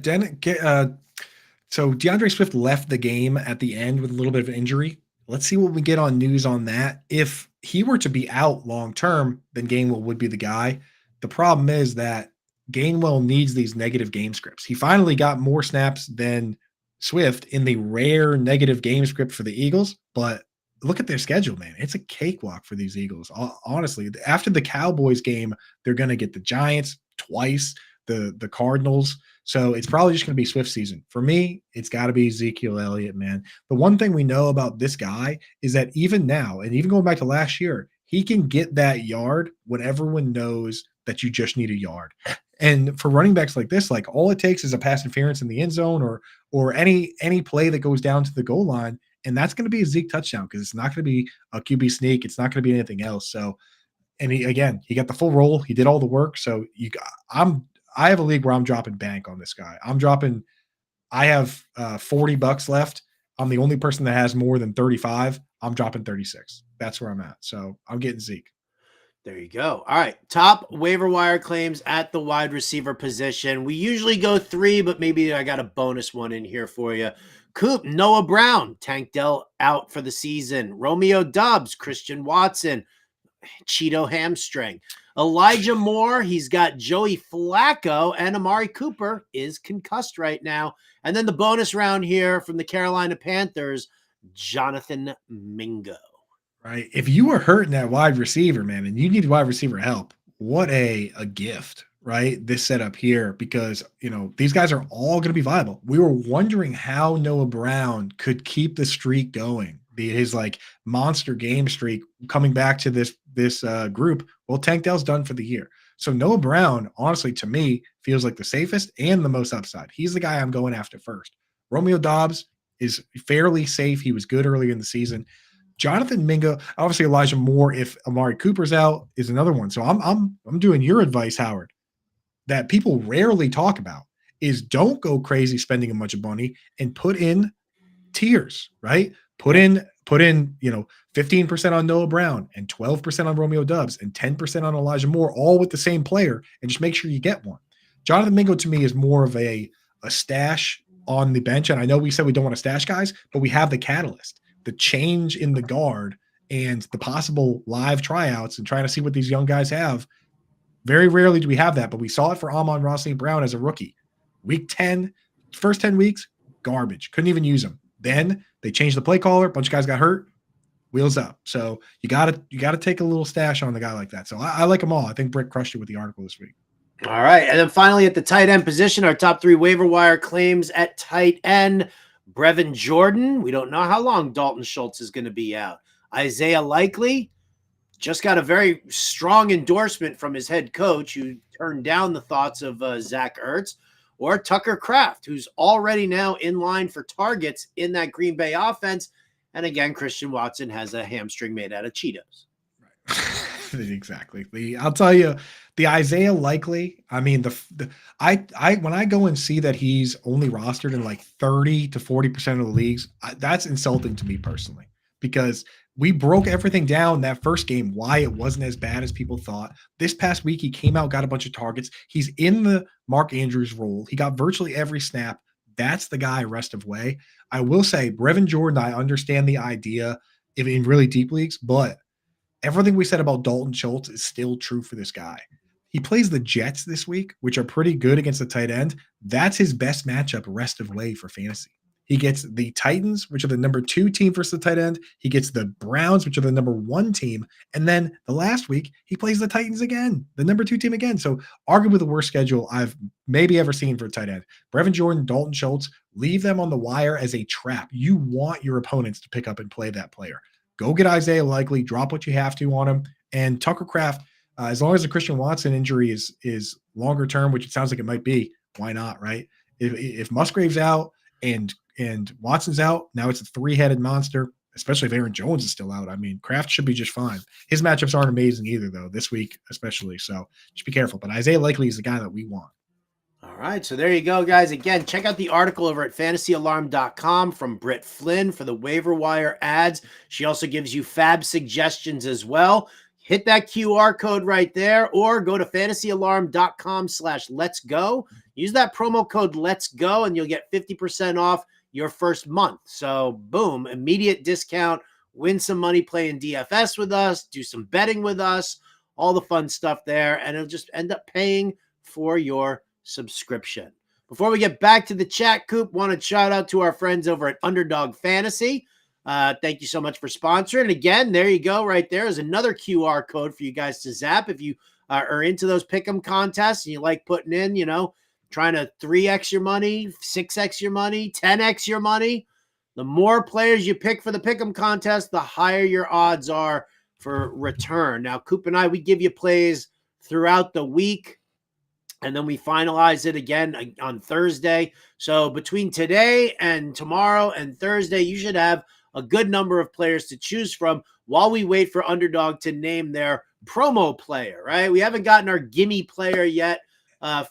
so DeAndre Swift left the game at the end with a little bit of an injury. Let's see what we get on news on that. If he were to be out long-term, then Gainwell would be the guy. The problem is that Gainwell needs these negative game scripts. He finally got more snaps than Swift in the rare negative game script for the Eagles, but look at their schedule, man. It's a cakewalk for these Eagles. Honestly, after the Cowboys game, they're going to get the Giants twice, the Cardinals. So it's probably just going to be Swift season. For me, it's got to be Ezekiel Elliott, man. The one thing we know about this guy is that even now, and even going back to last year, he can get that yard when everyone knows that you just need a yard. And for running backs like this, like all it takes is a pass interference in the end zone or any play that goes down to the goal line, and that's going to be a Zeke touchdown because it's not going to be a QB sneak. It's not going to be anything else. So, and he got the full role. He did all the work. So I have a league where I'm dropping bank on this guy. I have $40 left. I'm the only person that has more than 35. I'm dropping 36. That's where I'm at. So I'm getting Zeke. There you go. All right. Top waiver wire claims at the wide receiver position. We usually go 3, but maybe I got a bonus one in here for you. Coop, Noah Brown, Tank Dell out for the season. Romeo Doubs, Christian Watson, Cheeto hamstring. Elijah Moore, he's got Joey Flacco, and Amari Cooper is concussed right now. And then the bonus round here from the Carolina Panthers, Jonathan Mingo. Right. If you were hurting that wide receiver, man, and you need wide receiver help, what a gift, right? This setup here, because, these guys are all going to be viable. We were wondering how Noah Brown could keep the streak going, his like monster game streak coming back to this group. Well, Tank Dell's done for the year. So Noah Brown, honestly, to me, feels like the safest and the most upside. He's the guy I'm going after first. Romeo Doubs is fairly safe. He was good earlier in the season. Jonathan Mingo, obviously Elijah Moore, if Amari Cooper's out, is another one. So I'm doing your advice, Howard, that people rarely talk about is don't go crazy spending a bunch of money and put in tiers, right? Put in 15% on Noah Brown and 12% on Romeo Doubs and 10% on Elijah Moore, all with the same player, and just make sure you get one. Jonathan Mingo to me is more of a stash on the bench. And I know we said we don't want to stash guys, but we have the catalyst. The change in the guard and the possible live tryouts and trying to see what these young guys have. Very rarely do we have that, but we saw it for Amon-Ra St. Brown as a rookie. Week 10, first 10 weeks, garbage. Couldn't even use him. Then they changed the play caller. A bunch of guys got hurt. Wheels up. So you gotta take a little stash on the guy like that. So I like them all. I think Britt crushed it with the article this week. All right. And then finally at the tight end position, our top 3 waiver wire claims at tight end. Brevin Jordan. We don't know how long Dalton Schultz is going to be out. Isaiah Likely just got a very strong endorsement from his head coach, who turned down the thoughts of Zach Ertz, or Tucker Kraft, who's already now in line for targets in that Green Bay offense. And again, Christian Watson has a hamstring made out of Cheetos. Exactly. I'll tell you, the Isaiah Likely. I mean, I when I go and see that he's only rostered in like 30 to 40% of the leagues, that's insulting to me personally, because we broke everything down that first game, why it wasn't as bad as people thought. This past week, he came out, got a bunch of targets. He's in the Mark Andrews role. He got virtually every snap. That's the guy rest of way. I will say, Brevin Jordan, I understand the idea in really deep leagues, but everything we said about Dalton Schultz is still true for this guy. He plays the Jets this week, which are pretty good against the tight end. That's his best matchup rest of way for fantasy. He gets the Titans, which are the number 2 team versus the tight end. He gets the Browns, which are the number 1 team. And then the last week, he plays the Titans again, the number 2 team again. So arguably the worst schedule I've maybe ever seen for a tight end. Brevin Jordan, Dalton Schultz, leave them on the wire as a trap. You want your opponents to pick up and play that player. Go get Isaiah Likely, drop what you have to on him. And Tucker Kraft, as long as the Christian Watson injury is longer term, which it sounds like it might be, why not, right? If Musgrave's out and Watson's out, now it's a 3-headed monster, especially if Aaron Jones is still out. I mean, Kraft should be just fine. His matchups aren't amazing either, though, this week especially. So just be careful. But Isaiah Likely is the guy that we want. All right, so there you go, guys. Again, check out the article over at fantasyalarm.com from Britt Flynn for the waiver wire ads. She also gives you fab suggestions as well. Hit that QR code right there, or go to fantasyalarm.com/let's go. Use that promo code let's go, and you'll get 50% off your first month. So boom, immediate discount. Win some money playing DFS with us, do some betting with us, all the fun stuff there, and it'll just end up paying for your subscription. Before we get back to the chat, Coop, want to shout out to our friends over at Underdog Fantasy. Thank you so much for sponsoring. Again, there you go. Right there is another QR code for you guys to zap if you are into those pick'em contests and you like putting in, trying to 3x your money, 6x your money, 10x your money. The more players you pick for the pick'em contest, the higher your odds are for return. Now, Coop and I, we give you plays throughout the week, and then we finalize it again on Thursday. So between today and tomorrow and Thursday, you should have a good number of players to choose from while we wait for Underdog to name their promo player, right? We haven't gotten our gimme player yet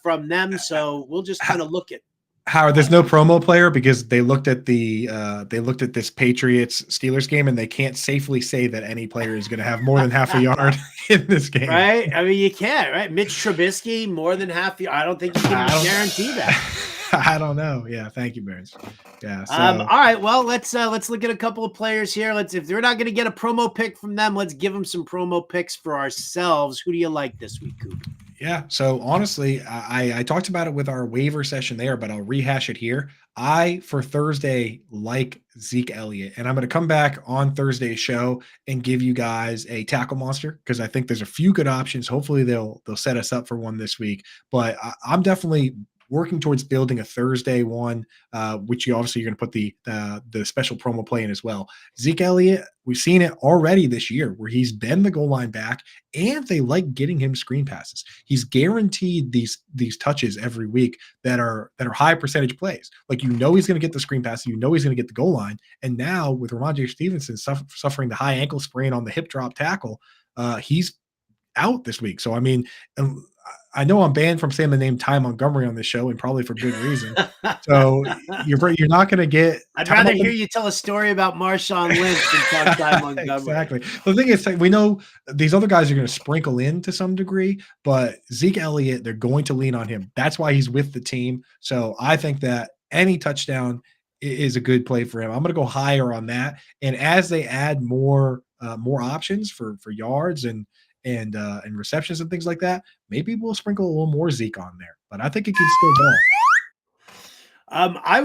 from them, so we'll just kind of look at. Howard, there's no promo player because they looked at this Patriots Steelers game and they can't safely say that any player is going to have more than half a yard in this game. Right? I mean, you can't, right? Mitch Trubisky, more than half. I don't think you can guarantee that. I don't know. Yeah, thank you, Barons. Yeah. So. All right. Well, let's look at a couple of players here. If they're not going to get a promo pick from them, let's give them some promo picks for ourselves. Who do you like this week, Coop? Yeah. So honestly, I talked about it with our waiver session there, but I'll rehash it here. For Thursday, like Zeke Elliott, and I'm going to come back on Thursday's show and give you guys a tackle monster because I think there's a few good options. Hopefully they'll set us up for one this week, but I'm definitely working towards building a Thursday one, which you're going to put the special promo play in as well. Zeke Elliott, we've seen it already this year where he's been the goal line back and they like getting him screen passes. He's guaranteed these touches every week that are high percentage plays. Like, he's going to get the screen pass, he's going to get the goal line. And now with Ramondre Stevenson suffering the high ankle sprain on the hip drop tackle, he's out this week. So, I mean, I know I'm banned from saying the name Ty Montgomery on this show, and probably for good reason. So you're not going to get. I'd rather hear you tell a story about Marshawn Lynch than talk Ty Montgomery. Exactly. The thing is, we know these other guys are going to sprinkle in to some degree, but Zeke Elliott, they're going to lean on him. That's why he's with the team. So I think that any touchdown is a good play for him. I'm going to go higher on that. And as they add more options for yards and receptions and things like that, maybe we'll sprinkle a little more Zeke on there, but I think it can still go. I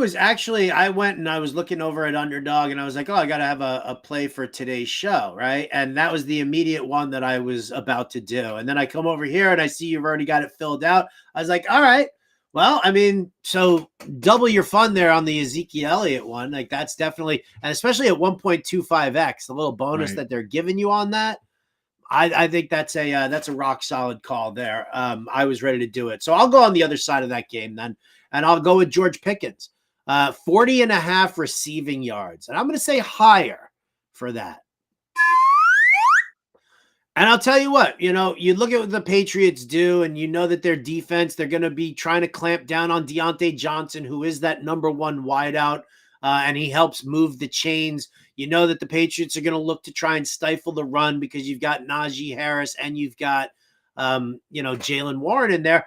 went and I was looking over at Underdog and I was like, oh, I got to have a play for today's show. Right. And that was the immediate one that I was about to do. And then I come over here and I see you've already got it filled out. I was like, all right, well, I mean, so double your fun there on the Ezekiel Elliott one. Like that's definitely, and especially at 1.25x, the little bonus that they're giving you on that. I think that's a rock solid call there. I was ready to do it. So I'll go on the other side of that game then. And I'll go with George Pickens, 40.5 receiving yards. And I'm going to say higher for that. And I'll tell you what, you look at what the Patriots do, and you know that their defense, they're going to be trying to clamp down on Deontay Johnson, who is that number one wideout, and he helps move the chains. You know that the Patriots are going to look to try and stifle the run because you've got Najee Harris and you've got, Jalen Warren in there.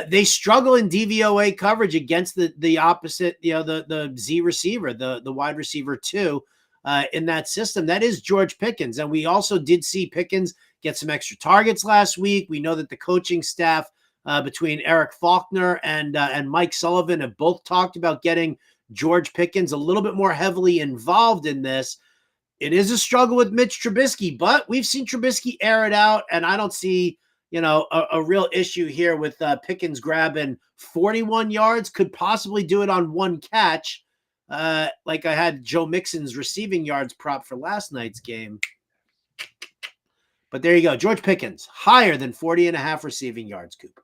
They struggle in DVOA coverage against the opposite, the Z receiver, the wide receiver too, in that system. That is George Pickens. And we also did see Pickens get some extra targets last week. We know that the coaching staff between Eric Faulkner and Mike Sullivan have both talked about getting George Pickens a little bit more heavily involved in this. It is a struggle with Mitch Trubisky, but we've seen Trubisky air it out, and I don't see a real issue here with Pickens grabbing 41 yards, could possibly do it on one catch. Like I had Joe Mixon's receiving yards prop for last night's game. But there you go. George Pickens, higher than 40.5 receiving yards, Coop.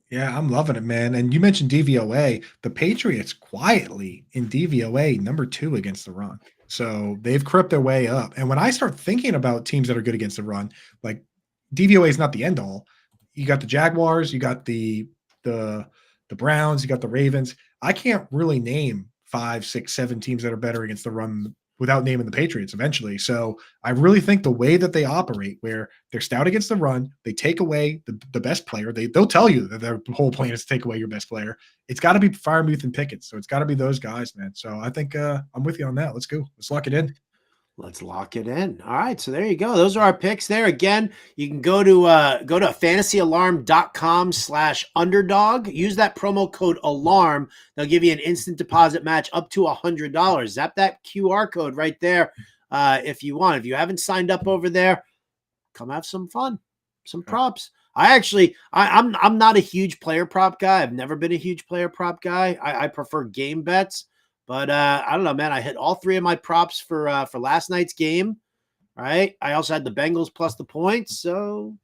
Yeah, I'm loving it, man. And you mentioned DVOA. The Patriots quietly in DVOA, number 2 against the run. So they've crept their way up. And when I start thinking about teams that are good against the run, like DVOA is not the end all. You got the Jaguars, you got the Browns, you got the Ravens. I can't really name 5, 6, 7 teams that are better against the run without naming the Patriots eventually. So I really think the way that they operate, where they're stout against the run, they take away the best player. They'll tell you that their whole plan is to take away your best player. It's got to be Freiermuth and Pickett. So it's got to be those guys, man. So I think I'm with you on that. Let's go. Let's lock it in. Let's lock it in. All right. So there you go. Those are our picks there. Again, you can go to fantasyalarm.com/underdog. Use that promo code ALARM. They'll give you an instant deposit match up to $100. Zap that QR code right there if you want. If you haven't signed up over there, come have some fun, some props. I'm not a huge player prop guy. I've never been a huge player prop guy. I prefer game bets. But I don't know, man. I hit all 3 of my props for last night's game. Right. I also had the Bengals plus the points. So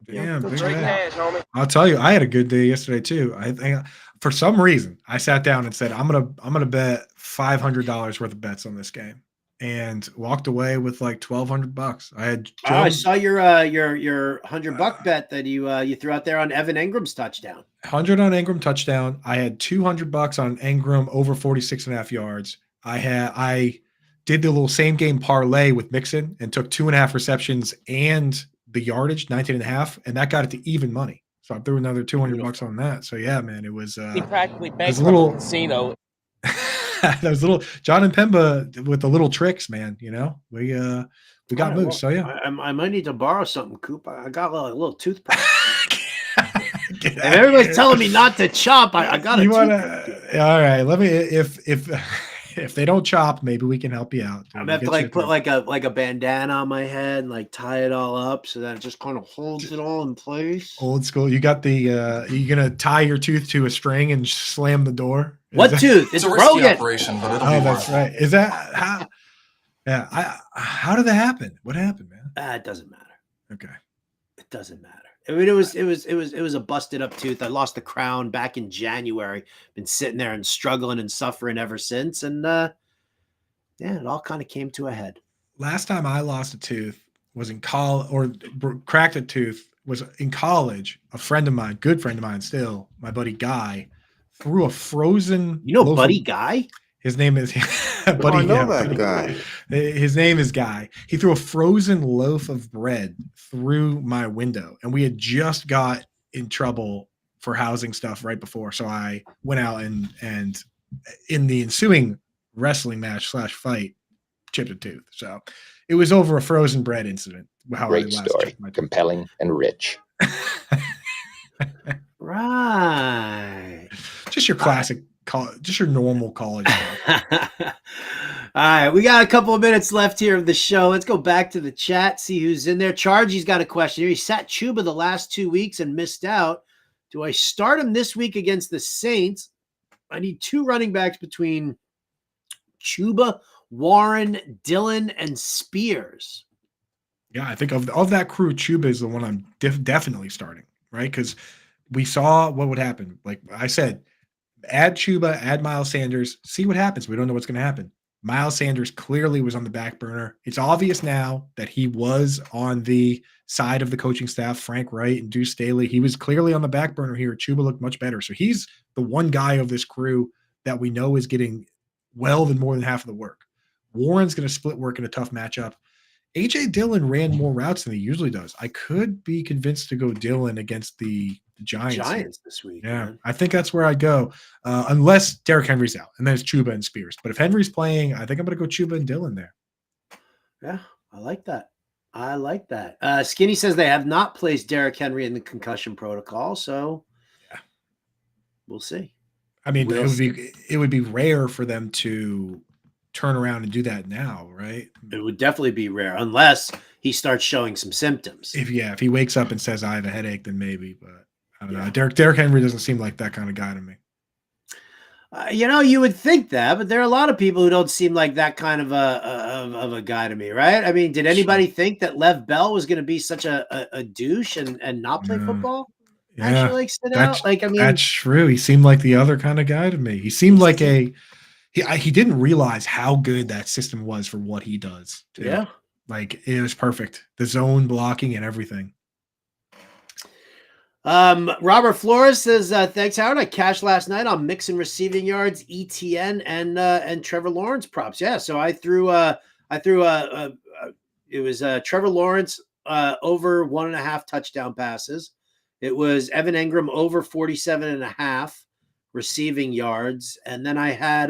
I'll tell you, I had a good day yesterday too. I think for some reason I sat down and said, I'm gonna bet $500 worth of bets on this game, and walked away with like $1,200. I had I saw your $100 bet that you threw out there on Evan Ingram's touchdown. 100 on Ingram touchdown. I had $200 on Ingram over 46.5 yards. I did the little same game parlay with Mixon and took 2.5 receptions and the yardage, 19.5, and that got it to even money. So I threw another $200 on that. So yeah, man, it was he practically banked a little casino. That was a little John and Pemba with the little tricks, man. We got moves. So yeah, I might need to borrow something, Coop. I got a little toothbrush. And everybody's telling me not to chop. I got to. All right, let me. If they don't chop, maybe we can help you out. I'm gonna have to put like a bandana on my head and like tie it all up so that it just kind of holds it all in place. Old school. You got the. You gonna tie your tooth to a string and slam the door? What tooth? It's a risky broken. operation, but it'll be that's right. Is that how? Yeah. How did that happen? What happened, man? It doesn't matter. Okay. It doesn't matter. I mean, it was a busted up tooth. I lost the crown back in January. Been sitting there and struggling and suffering ever since. And it all kind of came to a head. Last time I lost a tooth was in college, or cracked a tooth was in college. A friend of mine, good friend of mine still, my buddy Guy, threw a frozen. Buddy Guy? His name is Buddy. I know that guy. His name is Guy. He threw a frozen loaf of bread through my window, and we had just got in trouble for housing stuff right before. So I went out and in the ensuing wrestling match / fight, chipped a tooth. So it was over a frozen bread incident. Great story, compelling and rich. Right. Just your classic just your normal college stuff. All right, we got a couple of minutes left here of the show. Let's go back to the chat, see who's in there. Chargie's got a question here. He sat Chuba the last 2 weeks and missed out. Do I start him this week against the Saints? I need 2 running backs between Chuba, Warren, Dillon, and Spears. Yeah, I think of that crew, Chuba is the one I'm definitely starting, right? Because we saw what would happen. Like I said, add Chuba, add Miles Sanders, see what happens. We don't know what's going to happen. Miles Sanders clearly was on the back burner. It's obvious now that he was on the side of the coaching staff, Frank Wright and Deuce Staley. He was clearly on the back burner here. Chuba looked much better. So he's the one guy of this crew that we know is getting more than half of the work. Warren's going to split work in a tough matchup. A.J. Dillon ran more routes than he usually does. I could be convinced to go Dillon against the Giants this week. Yeah, man. I think that's where I'd go, unless Derrick Henry's out, and then it's Chuba and Spears. But if Henry's playing, I think I'm going to go Chuba and Dillon there. Yeah, I like that. Skinny says they have not placed Derrick Henry in the concussion protocol, so yeah, we'll see. I mean, it would be rare for them to turn around and do that now, right? It would definitely be rare unless he starts showing some symptoms. If he wakes up and says I have a headache, then maybe. But I don't know. Derrick Henry doesn't seem like that kind of guy to me. You would think that, but there are a lot of people who don't seem like that kind of a guy to me, right? I mean, did anybody think that Lev Bell was going to be such a douche and not play football? Yeah, actually, like sit out. Like, I mean, that's true. He seemed like the other kind of guy to me. He seemed like he didn't realize how good that system was for what he does. Too. Yeah, like it was perfect. The zone blocking and everything. Robert Flores says, thanks, Howard. I cashed last night on Mixon receiving yards, ETN, and Trevor Lawrence props. Yeah, so I threw it was Trevor Lawrence over 1.5 touchdown passes. It was Evan Engram over 47.5 receiving yards, and then I had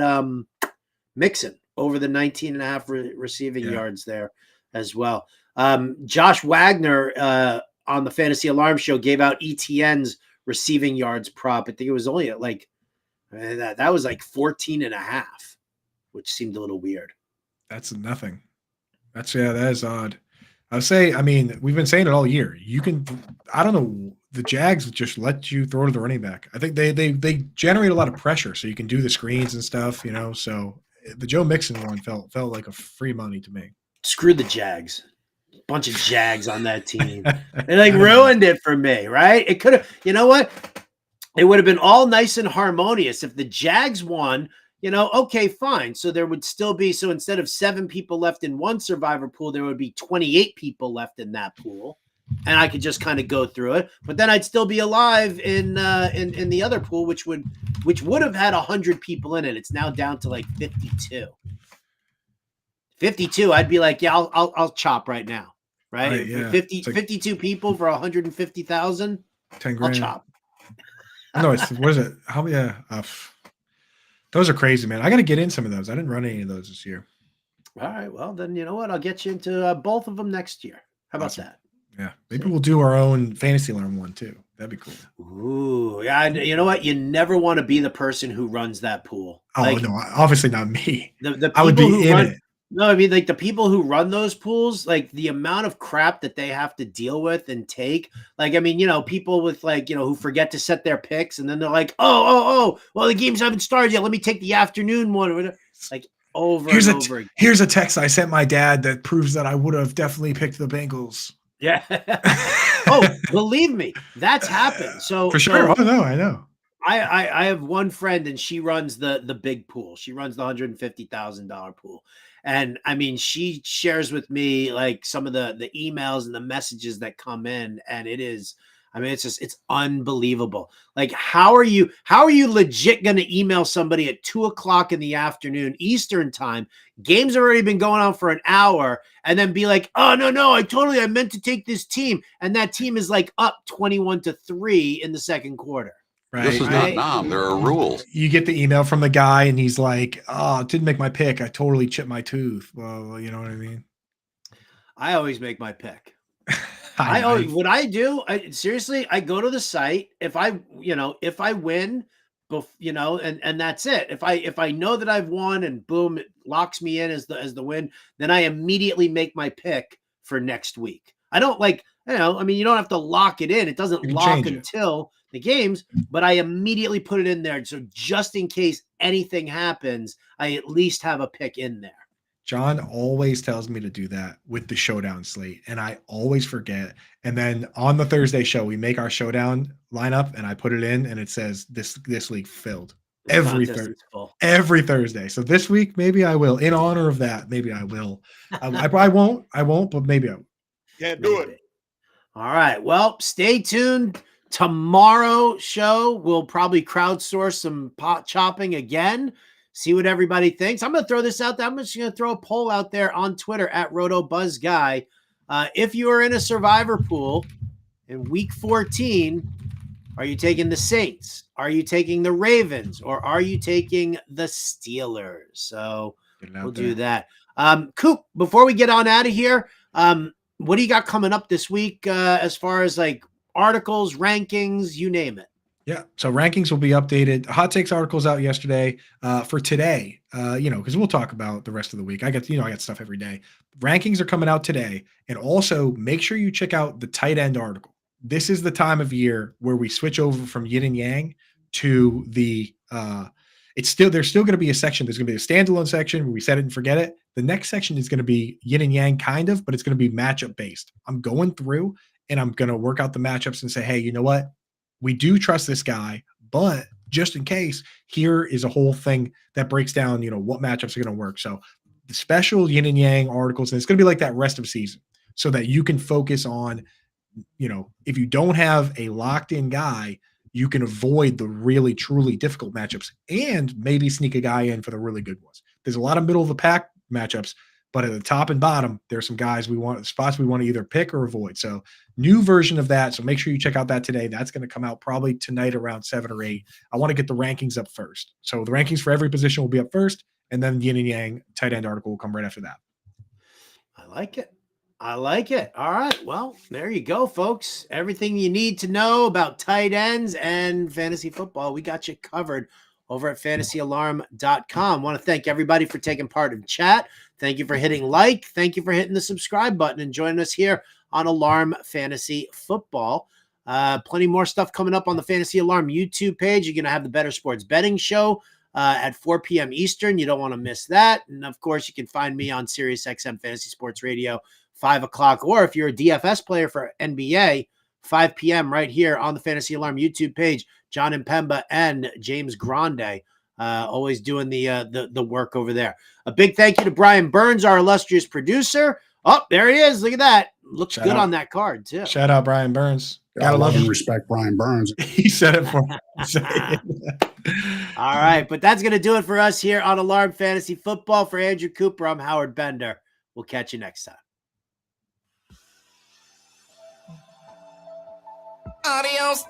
Mixon over the 19.5 receiving yards there as well. Josh Wagner on the Fantasy Alarm Show gave out ETN's receiving yards prop. I think it was only at that was like 14.5, which seemed a little weird. That's nothing. That is odd. I mean, we've been saying it all year. I don't know, the Jags just let you throw to the running back. I think they generate a lot of pressure, so you can do the screens and stuff, so the Joe Mixon one felt like a free money to me. Screw the Jags. Bunch of Jags on that team. They ruined it for me, right? It could have, you know what? It would have been all nice and harmonious if the Jags won, okay, fine. So there would still be, so instead of 7 people left in one survivor pool, there would be 28 people left in that pool. And I could just kind of go through it. But then I'd still be alive in the other pool, which would have had 100 people in it. It's now down to like 52. 52, I'd be like, yeah, I'll chop right now. Right? Yeah. 52 people for 150,000. 10 grand. I'll chop. No, what is it? How many? Those are crazy, man. I got to get in some of those. I didn't run any of those this year. All right. Well, then you know what? I'll get you into both of them next year. How about that? Yeah. Maybe we'll do our own Fantasy Alarm one too. That'd be cool. Ooh, yeah. You know what? You never want to be the person who runs that pool. Oh, no, obviously not me. The I would be in it. No, I mean, like the people who run those pools, like the amount of crap that they have to deal with and take. Like, I mean, people with who forget to set their picks, and then they're like, well, the games haven't started yet. Let me take the afternoon one. Like over and over again. Here's a text I sent my dad that proves that I would have definitely picked the Bengals. Yeah. Oh, believe me, that's happened. So for sure. I know. I have one friend, and she runs the big pool. She runs the $150,000 pool. And I mean, she shares with me like some of the emails and the messages that come in, and it's unbelievable. Like, how are you legit going to email somebody at 2:00 in the afternoon Eastern time? Games have already been going on for an hour, and then be like, oh no, I meant to take this team. And that team is like up 21-3 in the second quarter. Right. This is not Nam. There are rules. You get the email from the guy, and he's like, "Oh, didn't make my pick. I totally chipped my tooth." Well, you know what I mean. I always make my pick. What I do? Seriously, I go to the site. If I win, you know, and that's it. If I know that I've won and boom, it locks me in as the win, then I immediately make my pick for next week. I don't I mean, you don't have to lock it in. It doesn't lock until the games, but I immediately put it in there. So just in case anything happens, I at least have a pick in there. John always tells me to do that with the showdown slate, and I always forget. And then on the Thursday show, we make our showdown lineup, and I put it in, and it says this league filled every Thursday. So this week, maybe I will. In honor of that, maybe I will. I probably won't, but maybe I will. Yeah, do it. All right. Well, stay tuned. Tomorrow show, we'll probably crowdsource some pot chopping again. See what everybody thinks. I'm going to throw this out there. I'm just going to throw a poll out there on Twitter at RotoBuzzGuy. If you are in a survivor pool in week 14, are you taking the Saints? Are you taking the Ravens? Or are you taking the Steelers? So we'll do that. Coop, before we get on out of here, what do you got coming up this week as far as like articles, rankings, you name it? Yeah. So rankings will be updated. Hot takes articles out yesterday for today, because we'll talk about the rest of the week. I got stuff every day. Rankings are coming out today. And also make sure you check out the tight end article. This is the time of year where we switch over from yin and yang to the there's still going to be a section. There's going to be a standalone section where we set it and forget it. The next section is going to be yin and yang kind of, but it's going to be matchup based. I'm going through and I'm going to work out the matchups and say, hey, you know what? We do trust this guy, but just in case, here is a whole thing that breaks down, what matchups are going to work. So the special yin and yang articles, and it's going to be like that rest of season so that you can focus on, if you don't have a locked in guy, you can avoid the really, truly difficult matchups and maybe sneak a guy in for the really good ones. There's a lot of middle of the pack matchups, but at the top and bottom, there's some guys spots we want to either pick or avoid. So new version of that. So make sure you check out that today. That's going to come out probably tonight around 7 or 8. I want to get the rankings up first. So the rankings for every position will be up first, and then yin and yang tight end article will come right after that. I like it. All right. Well, there you go, folks. Everything you need to know about tight ends and fantasy football, we got you covered over at fantasyalarm.com. Want to thank everybody for taking part in chat. Thank you for hitting like. Thank you for hitting the subscribe button and joining us here on Alarm Fantasy Football. Plenty more stuff coming up on the Fantasy Alarm YouTube page. You're going to have the Better Sports Betting Show at 4 p.m. Eastern. You don't want to miss that. And, of course, you can find me on SiriusXM Fantasy Sports Radio, 5 o'clock. Or if you're a DFS player for NBA, 5 p.m. right here on the Fantasy Alarm YouTube page. John Impemba and James Grande always doing the work over there. A big thank you to Brian Burns, our illustrious producer. Oh, there he is. Look at that. Looks good on that card, too. Shout out Brian Burns. Gotta love and respect Brian Burns. He said it for me. All right, but that's going to do it for us here on Alarm Fantasy Football. For Andrew Cooper, I'm Howard Bender. We'll catch you next time. Adios.